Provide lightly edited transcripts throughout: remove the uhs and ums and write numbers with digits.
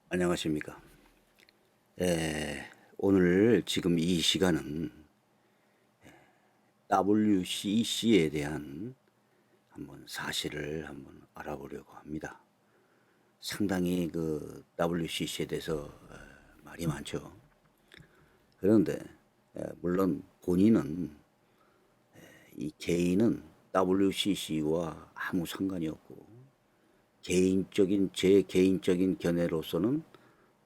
안녕하십니까. 오늘 지금 이 시간은 WCC에 대한 한번 사실을 한번 알아보려고 합니다. 상당히 그 WCC에 대해서 말이 많죠. 그런데 물론 본인은 이 개인은 WCC와 아무 상관이 없고 제 개인적인 견해로서는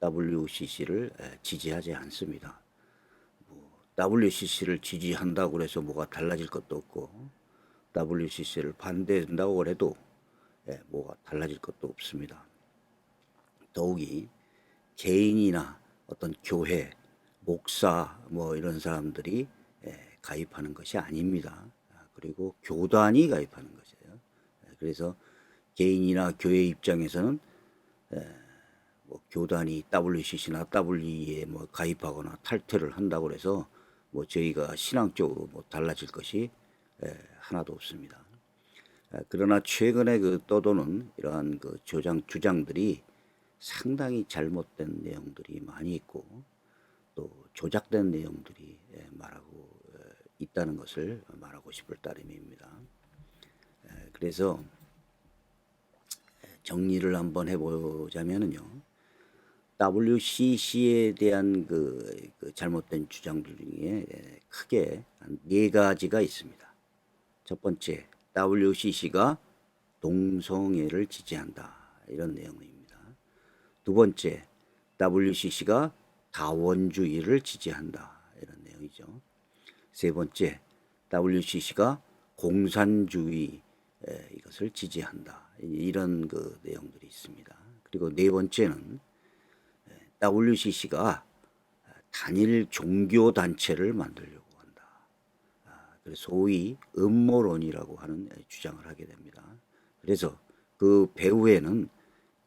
WCC를 지지하지 않습니다. WCC를 지지한다고 해서 뭐가 달라질 것도 없고 WCC를 반대한다고 해도 뭐가 달라질 것도 없습니다. 더욱이 개인이나 어떤 교회, 목사 뭐 이런 사람들이 가입하는 것이 아닙니다. 그리고 교단이 가입하는 것이에요. 그래서 개인이나 교회 입장에서는 뭐 교단이 WCC나 WE에 뭐 가입하거나 탈퇴를 한다고 해서 뭐 저희가 신앙적으로 뭐 달라질 것이 하나도 없습니다. 그러나 최근에 그 떠도는 이러한 그 주장들이 상당히 잘못된 내용들이 많이 있고 또 조작된 내용들이 말하고 있다는 것을 말하고 싶을 따름입니다. 그래서 정리를 한번 해보자면요. WCC에 대한 그 잘못된 주장들 중에 크게 한 네 가지가 있습니다. 첫 번째, WCC가 동성애를 지지한다. 이런 내용입니다. 두 번째, WCC가 다원주의를 지지한다. 이런 내용이죠. 세 번째, WCC가 공산주의 이것을 지지한다. 이런 그 내용들이 있습니다. 그리고 네 번째는 WCC가 단일 종교 단체를 만들려고 한다. 그래서 소위 음모론이라고 하는 주장을 하게 됩니다. 그래서 그 배후에는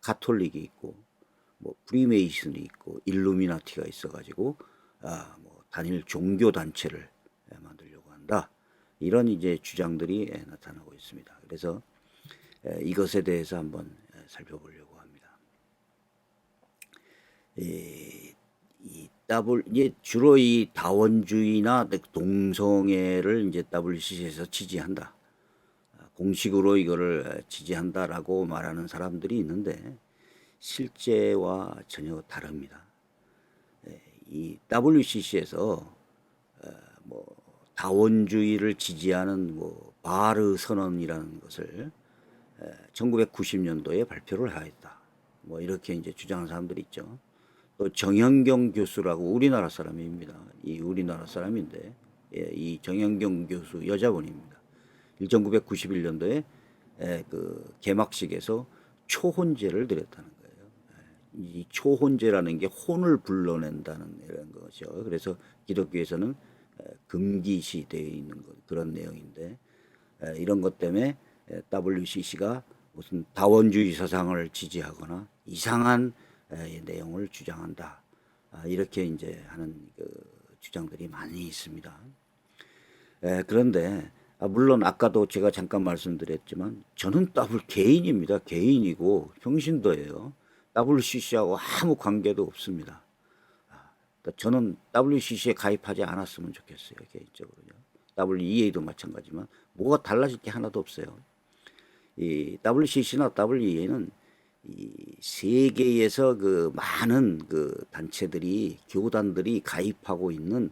가톨릭이 있고 뭐 프리메이슨이 있고 일루미나티가 있어가지고 뭐 단일 종교 단체를 만들려고 한다. 이런 이제 주장들이 나타나고 있습니다. 그래서 이것에 대해서 한번 살펴보려고 합니다. 이제 주로 이 다원주의나 동성애를 이제 WCC에서 지지한다. 공식으로 이거를 지지한다라고 말하는 사람들이 있는데 실제와 전혀 다릅니다. 이 WCC에서 뭐 다원주의를 지지하는 뭐 바르 선언이라는 것을 1990년도에 발표를 하였다. 뭐 이렇게 이제 주장하는 사람들이 있죠. 또 정현경 교수라고 우리나라 사람입니다. 이 우리나라 사람인데 이 정현경 교수 여자분입니다. 1991년도에 그 개막식에서 초혼제를 드렸다는 거예요. 이 초혼제라는 게 혼을 불러낸다는 이런 거죠. 그래서 기독교에서는 금기시되어 있는 그런 내용인데 이런 것 때문에 WCC가 무슨 다원주의 사상을 지지하거나 이상한 내용을 주장한다. 이렇게 이제 하는 그 주장들이 많이 있습니다. 그런데 물론 아까도 제가 잠깐 말씀드렸지만 저는 개인입니다. 개인이고 평신도예요. WCC하고 아무 관계도 없습니다. 그러니까 저는 WCC에 가입하지 않았으면 좋겠어요. 개인적으로요. WEA도 마찬가지지만 뭐가 달라질 게 하나도 없어요. 이 WCC나 WEA는 이 세계에서 그 많은 그 단체들이 교단들이 가입하고 있는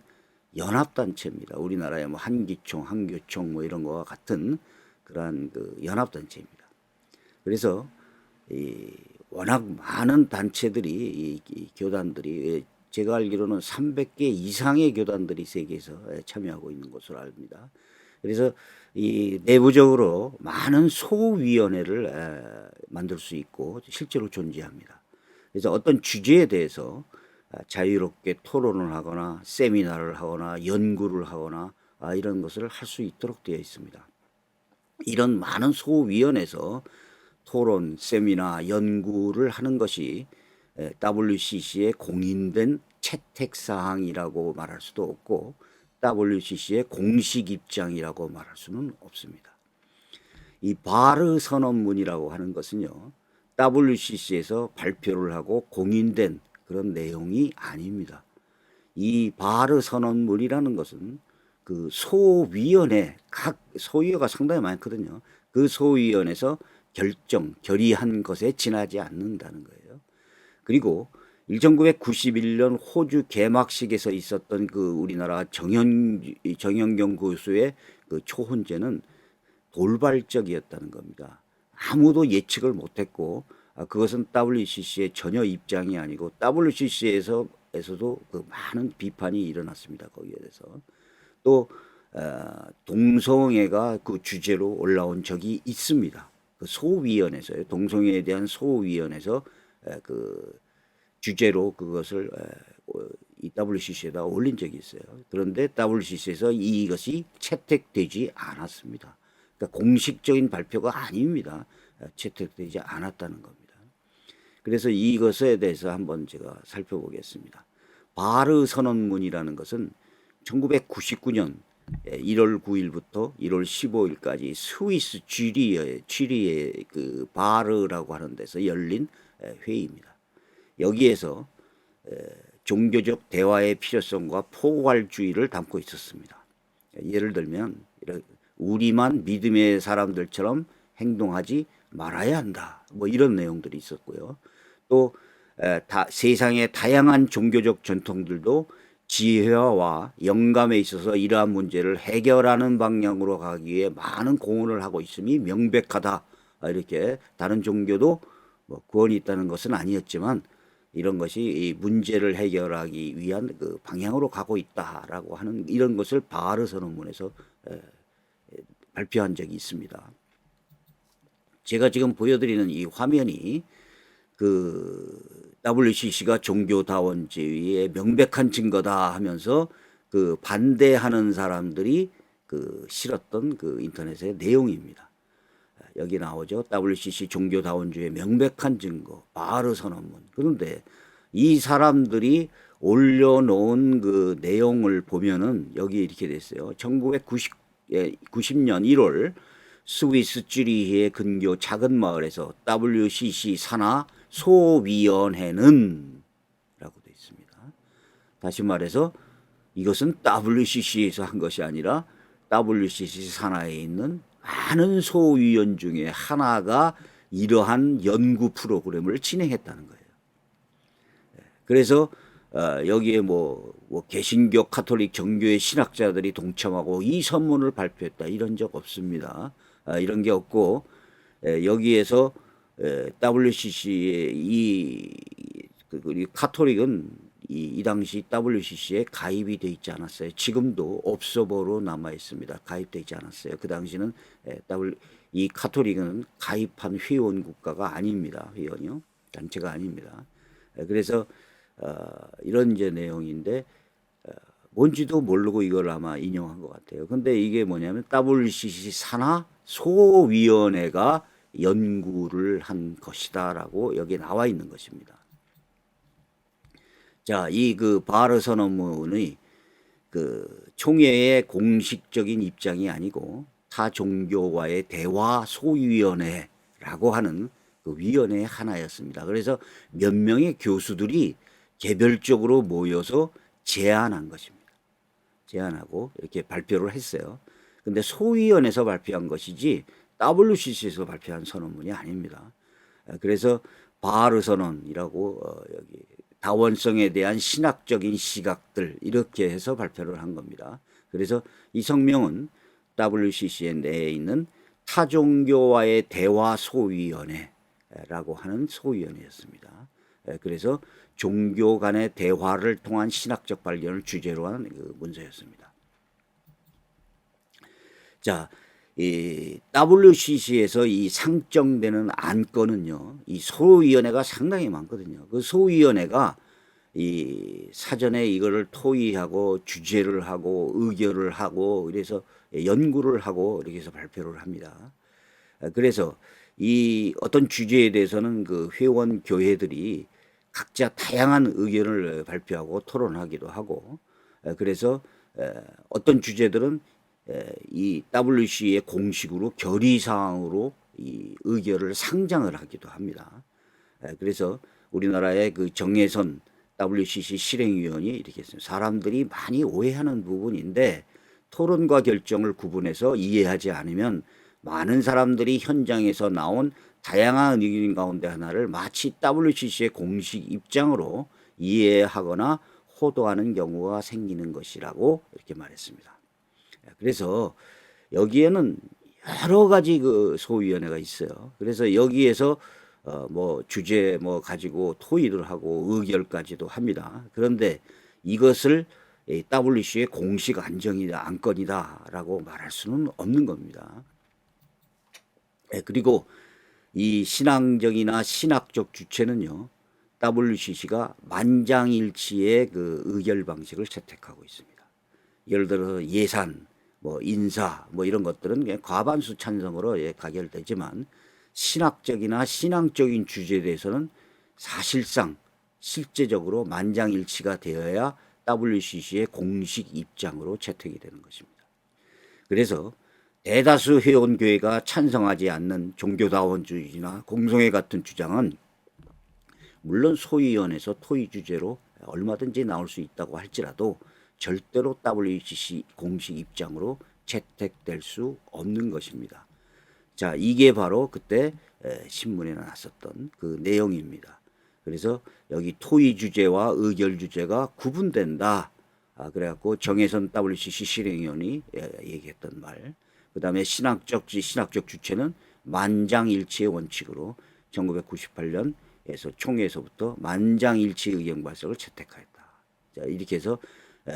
연합단체입니다. 우리나라의 뭐 한기총, 한교총 뭐 이런 거와 같은 그러한 그 연합단체입니다. 그래서 이 워낙 많은 단체들이 이 교단들이 제가 알기로는 300개 이상의 교단들이 세계에서 참여하고 있는 것으로 압니다. 그래서 이 내부적으로 많은 소위원회를 만들 수 있고 실제로 존재합니다. 그래서 어떤 주제에 대해서 자유롭게 토론을 하거나 세미나를 하거나 연구를 하거나 이런 것을 할 수 있도록 되어 있습니다. 이런 많은 소위원회에서 토론, 세미나, 연구를 하는 것이 WCC의 공인된 채택사항이라고 말할 수도 없고 WCC의 공식 입장이라고 말할 수는 없습니다. 이 바르 선언문이라고 하는 것은요. WCC에서 발표를 하고 공인된 그런 내용이 아닙니다. 이 바르 선언문이라는 것은 그 소위원회, 각 소위원회가 상당히 많거든요. 그 소위원회에서 결의한 것에 지나지 않는다는 거예요. 그리고 1991년 호주 개막식에서 있었던 그 우리나라 정현경 교수의 그 초혼제는 돌발적이었다는 겁니다. 아무도 예측을 못했고 그것은 WCC의 전혀 입장이 아니고 WCC에서도 그 많은 비판이 일어났습니다. 거기에 대해서 또 동성애가 그 주제로 올라온 적이 있습니다. 그 소위원회에서요. 동성애에 대한 소위원회에서 그 주제로 그것을 이 WCC에다 올린 적이 있어요. 그런데 WCC에서 이것이 채택되지 않았습니다. 그러니까 공식적인 발표가 아닙니다. 채택되지 않았다는 겁니다. 그래서 이것에 대해서 한번 제가 살펴보겠습니다. 바르 선언문이라는 것은 1999년 1월 9일부터 1월 15일까지 스위스 쥐리에 그 바르라고 하는 데서 열린 회의입니다. 여기에서 종교적 대화의 필요성과 포괄주의를 담고 있었습니다. 예를 들면 우리만 믿음의 사람들처럼 행동하지 말아야 한다. 뭐 이런 내용들이 있었고요. 또 세상의 다양한 종교적 전통들도 지혜와 영감에 있어서 이러한 문제를 해결하는 방향으로 가기 위해 많은 공헌을 하고 있음이 명백하다. 이렇게 다른 종교도 뭐 구원이 있다는 것은 아니었지만 이런 것이 이 문제를 해결하기 위한 그 방향으로 가고 있다라고 하는 이런 것을 바르 선언문에서 발표한 적이 있습니다. 제가 지금 보여드리는 이 화면이 그 WCC가 종교다원주의의 명백한 증거다 하면서 그 반대하는 사람들이 그 실었던 그 인터넷의 내용입니다. 여기 나오죠. WCC 종교다원주의의 명백한 증거, 바르 선언문. 그런데 이 사람들이 올려놓은 그 내용을 보면은 여기 이렇게 됐어요. 1990년 1월 스위스 쥐리히의 근교 작은 마을에서 WCC 산하 소위원회는 라고 되어 있습니다. 다시 말해서 이것은 WCC에서 한 것이 아니라 WCC 산하에 있는 많은 소위원 중에 하나가 이러한 연구 프로그램을 진행했다는 거예요. 그래서 여기에 뭐 개신교 카톨릭 정교회 신학자들이 동참하고 이 선문을 발표했다 이런 적 없습니다. 이런 게 없고 여기에서 WCC의 이 카톨릭은 이 당시 WCC에 가입이 돼 있지 않았어요. 지금도 옵서버로 남아 있습니다. 가입돼 있지 않았어요. 그 당시는 이 카톨릭은 가입한 회원 국가가 아닙니다. 회원이요. 단체가 아닙니다. 그래서 이런 이제 내용인데 뭔지도 모르고 이걸 아마 인용한 것 같아요. 근데 이게 뭐냐면 WCC 산하 소위원회가 연구를 한 것이다라고 여기 나와 있는 것입니다. 자, 이 그 바르 선언문의 그 총회의 공식적인 입장이 아니고 타 종교와의 대화 소위원회라고 하는 그 위원회 하나였습니다. 그래서 몇 명의 교수들이 개별적으로 모여서 제안한 것입니다. 제안하고 이렇게 발표를 했어요. 근데 소위원회에서 발표한 것이지 WCC에서 발표한 선언문이 아닙니다. 그래서 바르 선언이라고 여기 다원성에 대한 신학적인 시각들 이렇게 해서 발표를 한 겁니다. 그래서 이 성명은 WCC 내에 있는 타종교와의 대화 소위원회라고 하는 소위원회였습니다. 그래서 종교 간의 대화를 통한 신학적 발견을 주제로 한 그 문서였습니다. 자, 이 WCC에서 이 상정되는 안건은요, 이 소위원회가 상당히 많거든요. 그 소위원회가 이 사전에 이거를 토의하고 주제를 하고 의결을 하고 그래서 연구를 하고 이렇게 해서 발표를 합니다. 그래서 이 어떤 주제에 대해서는 그 회원 교회들이 각자 다양한 의견을 발표하고 토론하기도 하고 그래서 어떤 주제들은 이 WC의 공식으로 결의사항으로 이 의결을 상장을 하기도 합니다. 그래서 우리나라의 그 정혜선 WCC 실행위원이 이렇게 했습니다. 사람들이 많이 오해하는 부분인데 토론과 결정을 구분해서 이해하지 않으면 많은 사람들이 현장에서 나온 다양한 의견 가운데 하나를 마치 WCC의 공식 입장으로 이해하거나 호도하는 경우가 생기는 것이라고 이렇게 말했습니다. 그래서 여기에는 여러 가지 그 소위원회가 있어요. 그래서 여기에서 뭐 주제 뭐 가지고 토의를 하고 의결까지도 합니다. 그런데 이것을 WCC의 공식 안건이다라고 말할 수는 없는 겁니다. 그리고 이 신앙적이나 신학적 주체는요, WCC가 만장일치의 그 의결 방식을 채택하고 있습니다. 예를 들어서 예산, 뭐 인사, 뭐 이런 것들은 그냥 과반수 찬성으로 가결되지만 신학적이나 신앙적인 주제에 대해서는 사실상 실제적으로 만장일치가 되어야 WCC의 공식 입장으로 채택이 되는 것입니다. 그래서 대다수 회원교회가 찬성하지 않는 종교다원주의나 공성회 같은 주장은 물론 소위원회에서 토의 주제로 얼마든지 나올 수 있다고 할지라도 절대로 WCC 공식 입장으로 채택될 수 없는 것입니다. 자, 이게 바로 그때 신문에 났었던 그 내용입니다. 그래서 여기 토의 주제와 의결 주제가 구분된다. 그래갖고 정혜선 WCC 실행위원이 얘기했던 말. 그 다음에 신학적 주체는 만장일치의 원칙으로 1998년에서 총회에서부터 만장일치 의견 발석을 채택하였다. 자, 이렇게 해서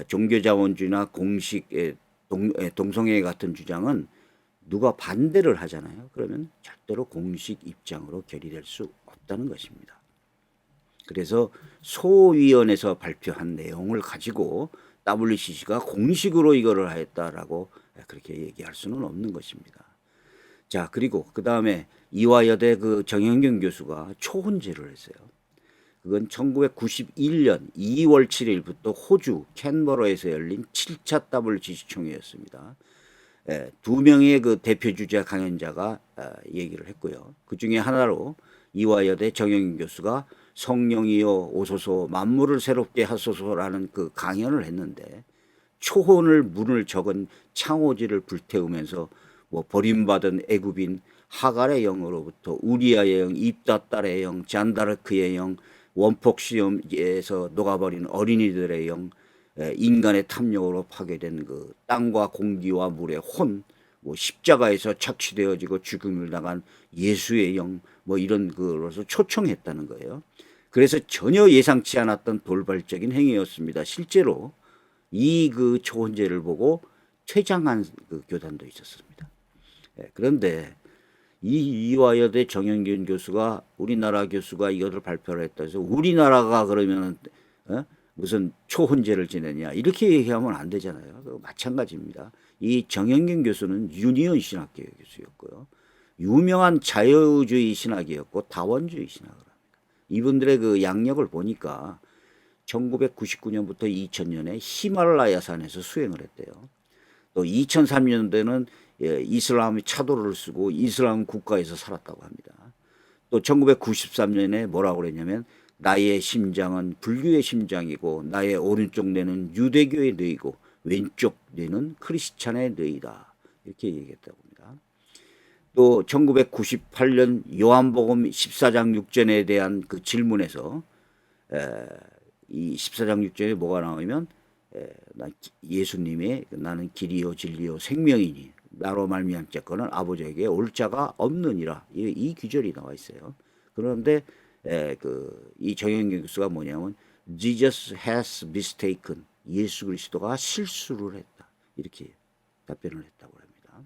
종교자원주의나 공식 동성애 같은 주장은 누가 반대를 하잖아요. 그러면 절대로 공식 입장으로 결의될 수 없다는 것입니다. 그래서 소위원회에서 발표한 내용을 가지고 WCC가 공식으로 이거를 하였다라고 그렇게 얘기할 수는 없는 것입니다. 자, 그리고 그 다음에 이화여대 그 정영균 교수가 초혼제를 했어요. 그건 1991년 2월 7일부터 호주 캔버러에서 열린 7차 WCC 총회였습니다. 두 명의 그 대표 주자 강연자가 얘기를 했고요. 그 중에 하나로 이화여대 정영균 교수가 성령이여 오소서 만물을 새롭게 하소서라는 그 강연을 했는데 초혼을 문을 적은 창호지를 불태우면서 뭐 버림받은 애굽인 하갈의 영으로부터 우리아의 영, 입다딸의 영, 잔다르크의 영, 원폭시험에서 녹아버린 어린이들의 영, 인간의 탐욕으로 파괴된 그 땅과 공기와 물의 혼, 뭐 십자가에서 착취되어지고 죽음을 당한 예수의 영, 뭐 이런 거로서 초청했다는 거예요. 그래서 전혀 예상치 않았던 돌발적인 행위였습니다. 실제로 이 그 초혼제를 보고 퇴장한 그 교단도 있었습니다. 그런데 이 이화여대 정영균 교수가 우리나라 교수가 이것을 발표를 했다 해서 우리나라가 그러면은 무슨 초혼제를 지내냐 이렇게 얘기하면 안 되잖아요. 마찬가지입니다. 이 정영균 교수는 유니온 신학교 교수였고요. 유명한 자유주의 신학이었고 다원주의 신학을 합니다. 이분들의 그 양력을 보니까 1999년부터 2000년에 히말라야 산에서 수행을 했대요. 또 2003년도에는 이슬람의 차도를 쓰고 이슬람 국가에서 살았다고 합니다. 또 1993년에 뭐라고 그랬냐면 나의 심장은 불교의 심장이고 나의 오른쪽 뇌는 유대교의 뇌이고 왼쪽 뇌는 크리스찬의 뇌이다. 이렇게 얘기했다고 합니다. 또 1998년 요한복음 14장 6절에 대한 그 질문에서 이 14장 6절에 뭐가 나오면 예수님의 나는 길이요 진리요 생명이니 나로 말미암자거는 아버지에게 올 자가 없느니라 이 귀절이 나와 있어요. 그런데 이 정영균 교수가 뭐냐면 Jesus has mistaken 예수 그리스도가 실수를 했다 이렇게 답변을 했다고 합니다.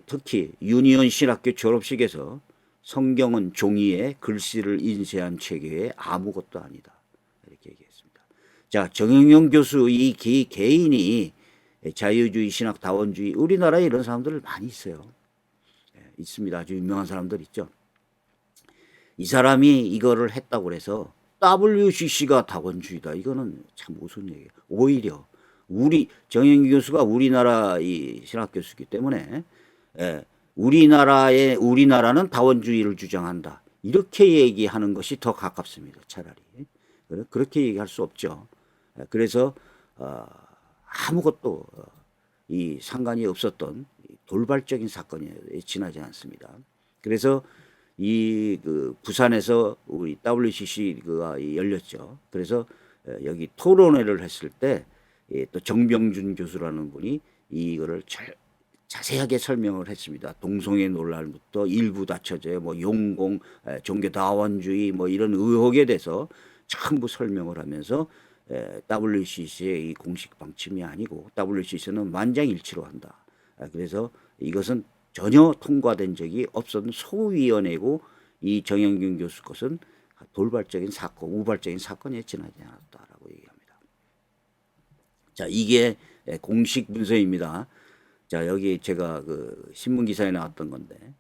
특히 유니온 신학교 졸업식에서 성경은 종이에 글씨를 인쇄한 체계의 아무것도 아니다 이렇게 얘기했습니다. 자, 정영균 교수 이 개인이 자유주의 신학 다원주의 우리나라에 이런 사람들 많이 있어요. 있습니다. 아주 유명한 사람들 있죠. 이 사람이 이거를 했다고 해서 WCC가 다원주의다. 이거는 참 무슨 얘기예요. 오히려 우리 정영균 교수가 우리나라 이 신학 교수이기 때문에 우리나라는 다원주의를 주장한다. 이렇게 얘기하는 것이 더 가깝습니다. 차라리. 그렇게 얘기할 수 없죠. 그래서 아무것도 이 상관이 없었던 돌발적인 사건이 지나지 않습니다. 그래서 이 부산에서 우리 WCC가 열렸죠. 그래서 여기 토론회를 했을 때 또 정병준 교수라는 분이 이거를 자세하게 설명을 했습니다. 동성애 논란부터 일부 다처제, 뭐 용공, 종교 다원주의 뭐 이런 의혹에 대해서 전부 설명을 하면서 WCC의 이 공식 방침이 아니고 WCC는 만장일치로 한다. 그래서 이것은 전혀 통과된 적이 없었던 소위원회고 이 정영균 교수 것은 돌발적인 사건, 우발적인 사건에 지나지 않았다라고 얘기합니다. 자, 이게 공식 문서입니다. 자, 여기 제가 그 신문 기사에 나왔던 건데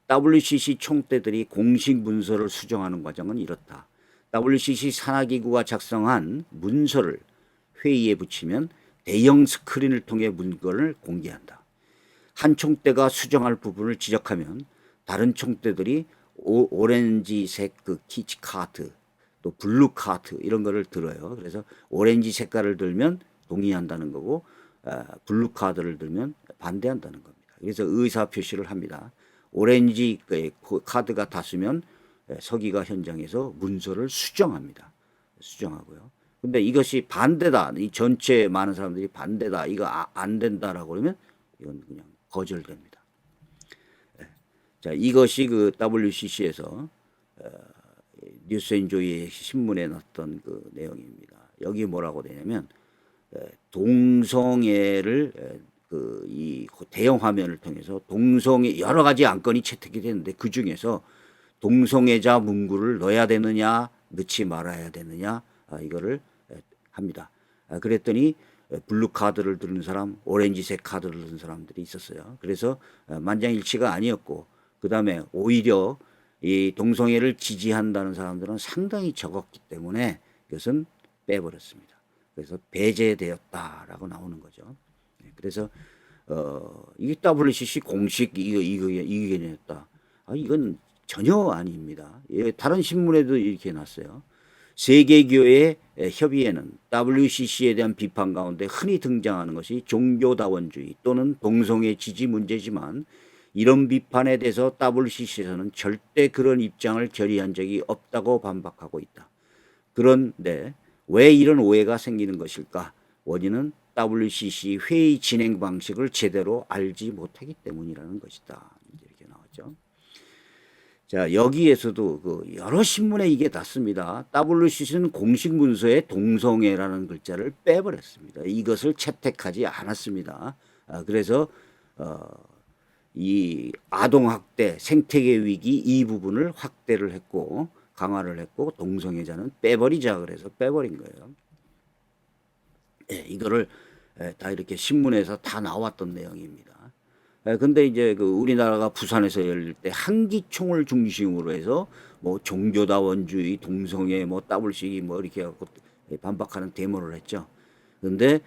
WCC 총대들이 공식 문서를 수정하는 과정은 이렇다. WCC 산하기구가 작성한 문서를 회의에 붙이면 대형 스크린을 통해 문건을 공개한다. 한 총대가 수정할 부분을 지적하면 다른 총대들이 오렌지색 그 키치 카드, 또 블루 카드 이런 거를 들어요. 그래서 오렌지 색깔을 들면 동의한다는 거고 블루 카드를 들면 반대한다는 겁니다. 그래서 의사 표시를 합니다. 오렌지 카드가 탔으면 서기가 현장에서 문서를 수정합니다. 수정하고요. 근데 이것이 반대다. 이 전체 많은 사람들이 반대다. 이거 안 된다라고 그러면 이건 그냥 거절됩니다. 자, 이것이 그 WCC에서 뉴스앤조이의 신문에 났던 그 내용입니다. 여기 뭐라고 되냐면 동성애를 이 대형 화면을 통해서 동성애 여러 가지 안건이 채택이 되는데 그 중에서 동성애자 문구를 넣어야 되느냐 넣지 말아야 되느냐 이거를 합니다. 그랬더니 블루 카드를 들은 사람, 오렌지색 카드를 들은 사람들이 있었어요. 그래서 만장일치가 아니었고 그 다음에 오히려 이 동성애를 지지한다는 사람들은 상당히 적었기 때문에 이것은 빼버렸습니다. 그래서 배제되었다라고 나오는 거죠. 그래서 이게 WCC 공식 이견이었다. 이건 전혀 아닙니다. 다른 신문에도 이렇게 났어요. 세계교회 협의회는 WCC에 대한 비판 가운데 흔히 등장하는 것이 종교다원주의 또는 동성애 지지 문제지만 이런 비판에 대해서 WCC에서는 절대 그런 입장을 결의한 적이 없다고 반박하고 있다. 그런데 왜 이런 오해가 생기는 것일까? 원인은 WCC 회의 진행 방식을 제대로 알지 못하기 때문이라는 것이다. 이렇게 나왔죠. 자, 여기에서도 그 여러 신문에 이게 났습니다. WCC는 공식 문서에 동성애라는 글자를 빼버렸습니다. 이것을 채택하지 않았습니다. 그래서 이 아동학대, 생태계 위기 이 부분을 확대를 했고 강화를 했고 동성애자는 빼버리자 그래서 빼버린 거예요. 이거를 다 이렇게 신문에서 다 나왔던 내용입니다. 근데 이제 그 우리나라가 부산에서 열릴 때 한기총을 중심으로 해서 뭐 종교다원주의, 동성애, 뭐 WCC 뭐 이렇게 해갖고 반박하는 데모를 했죠. 근데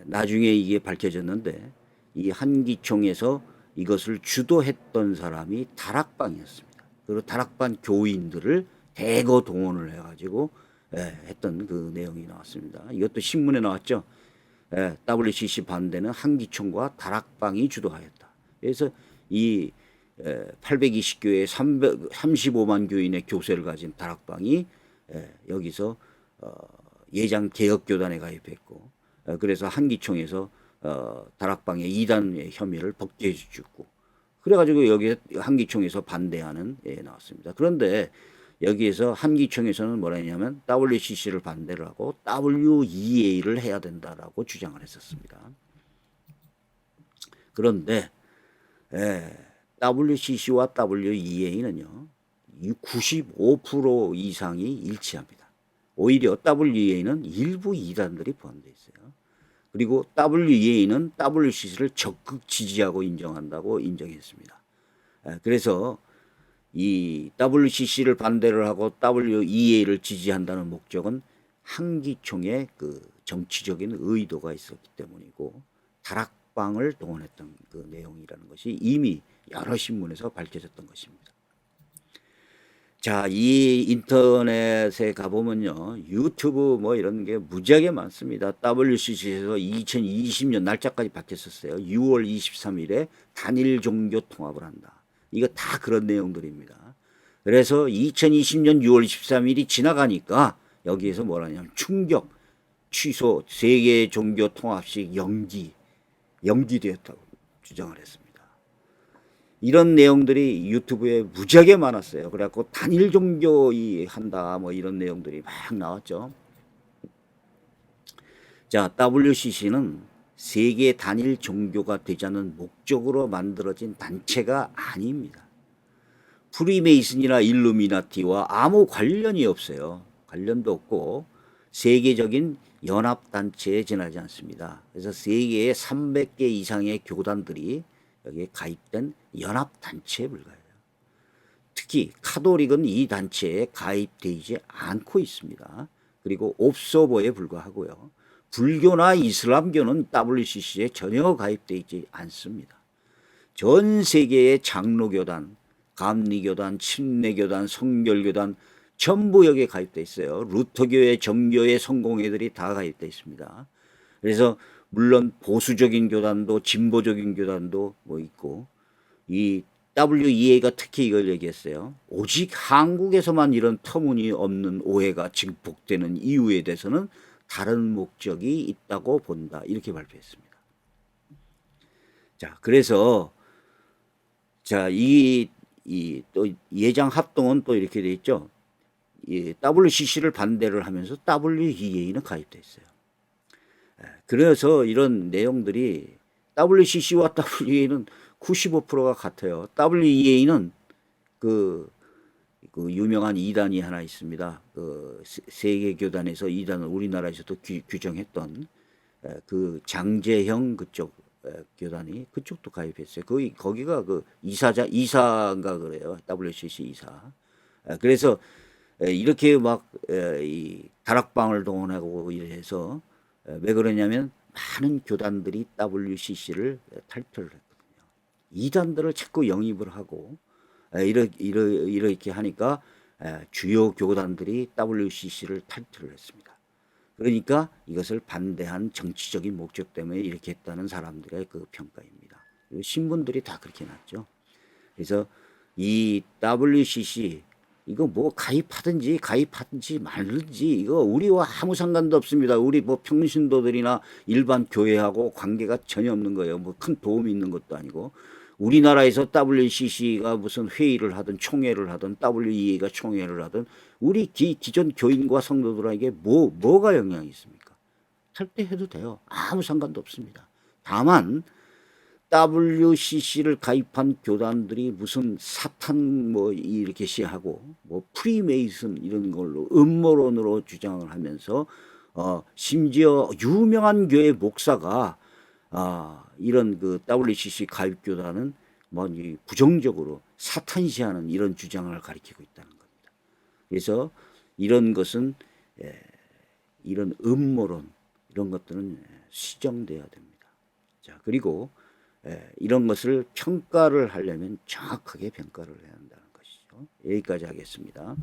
나중에 이게 밝혀졌는데 이 한기총에서 이것을 주도했던 사람이 다락방이었습니다. 그리고 다락방 교인들을 대거 동원을 해가지고 했던 그 내용이 나왔습니다. 이것도 신문에 나왔죠. WCC 반대는 한기총과 다락방이 주도하였다. 그래서 이 820교회 35만 교인의 교세를 가진 다락방이 여기서 예장 개혁교단에 가입했고 그래서 한기총에서 다락방의 이단 혐의를 법제해 주고 그래가지고 여기에 한기총에서 반대하는 나왔습니다. 그런데 여기에서 한기총에서는 뭐라 했냐면 WCC를 반대를 하고 WEA를 해야 된다라고 주장을 했었습니다. 그런데 WCC와 WEA는요 95% 이상이 일치합니다. 오히려 WEA는 일부 이단들이 포함되어 있어요. 그리고 WEA는 WCC를 적극 지지하고 인정한다고 인정했습니다. 그래서 이 WCC를 반대를 하고 WEA를 지지한다는 목적은 한기총의 그 정치적인 의도가 있었기 때문이고 다락방을 동원했던 그 내용이라는 것이 이미 여러 신문에서 밝혀졌던 것입니다. 자, 이 인터넷에 가보면요, 유튜브 뭐 이런 게 무지하게 많습니다. WCC에서 2020년 날짜까지 밝혔었어요. 6월 23일에 단일 종교 통합을 한다. 이거 다 그런 내용들입니다. 그래서 2020년 6월 23일이 지나가니까 여기에서 뭐라냐면 충격, 취소, 세계 종교 통합식 연기되었다고 주장을 했습니다. 이런 내용들이 유튜브에 무지하게 많았어요. 그래갖고 단일 종교이 한다 뭐 이런 내용들이 막 나왔죠. 자, WCC는 세계 단일 종교가 되자는 목적으로 만들어진 단체가 아닙니다. 프리메이슨이나 일루미나티와 아무 관련이 없어요. 관련도 없고 세계적인 연합단체에 지나지 않습니다. 그래서 세계에 300개 이상의 교단들이 여기에 가입된 연합단체에 불과해요. 특히 카톨릭은 이 단체에 가입되지 않고 있습니다. 그리고 옵서버에 불과하고요. 불교나 이슬람교는 WCC에 전혀 가입되지 않습니다. 전 세계의 장로교단, 감리교단, 침례교단, 성결교단 전부 여기에 가입되어 있어요. 루터교의 정교의 성공회들이 다 가입되어 있습니다. 그래서 물론 보수적인 교단도 진보적인 교단도 뭐 있고, 이 WEA가 특히 이걸 얘기했어요. 오직 한국에서만 이런 터무니없는 오해가 증폭되는 이유에 대해서는 다른 목적이 있다고 본다. 이렇게 발표했습니다. 자, 그래서 자, 또 예장 합동은 또 이렇게 돼 있죠. 이 WCC를 반대를 하면서 WEA는 가입돼 있어요. 그래서 이런 내용들이 WCC와 WEA는 95%가 같아요. WEA는 그 유명한 이단이 하나 있습니다. 그 세계 교단에서 이단을 우리나라에서도 규정했던 그 장제형 그쪽 교단이 그쪽도 가입했어요. 거기가 그 이사인가 그래요. WCC 이사. 그래서 이렇게 막 이 다락방을 동원하고 이래서 왜 그러냐면 많은 교단들이 WCC를 탈퇴를 했거든요. 이단들을 자꾸 영입을 하고 이렇게 하니까 주요 교단들이 WCC를 탈퇴를 했습니다. 그러니까 이것을 반대한 정치적인 목적 때문에 이렇게 했다는 사람들의 그 평가입니다. 신문들이 다 그렇게 났죠. 그래서 이 WCC 이거 뭐 가입하든지 말든지 이거 우리와 아무 상관도 없습니다. 우리 뭐 평신도들이나 일반 교회하고 관계가 전혀 없는 거예요. 뭐 큰 도움이 있는 것도 아니고 우리나라에서 WCC가 무슨 회의를 하든 총회를 하든 WEA가 총회를 하든 우리 기존 교인과 성도들에게 뭐가 영향이 있습니까? 탈퇴해도 돼요. 아무 상관도 없습니다. 다만 WCC를 가입한 교단들이 무슨 사탄 뭐 이렇게 시하고 뭐 프리메이슨 이런 걸로 음모론으로 주장을 하면서 심지어 유명한 교회 목사가 이런 그 WCC 가입 교단은 뭐 부정적으로 사탄시하는 이런 주장을 가리키고 있다는 겁니다. 그래서 이런 것은 이런 음모론 이런 것들은 시정돼야 됩니다. 자, 그리고 이런 것을 평가를 하려면 정확하게 평가를 해야 한다는 것이죠. 여기까지 하겠습니다.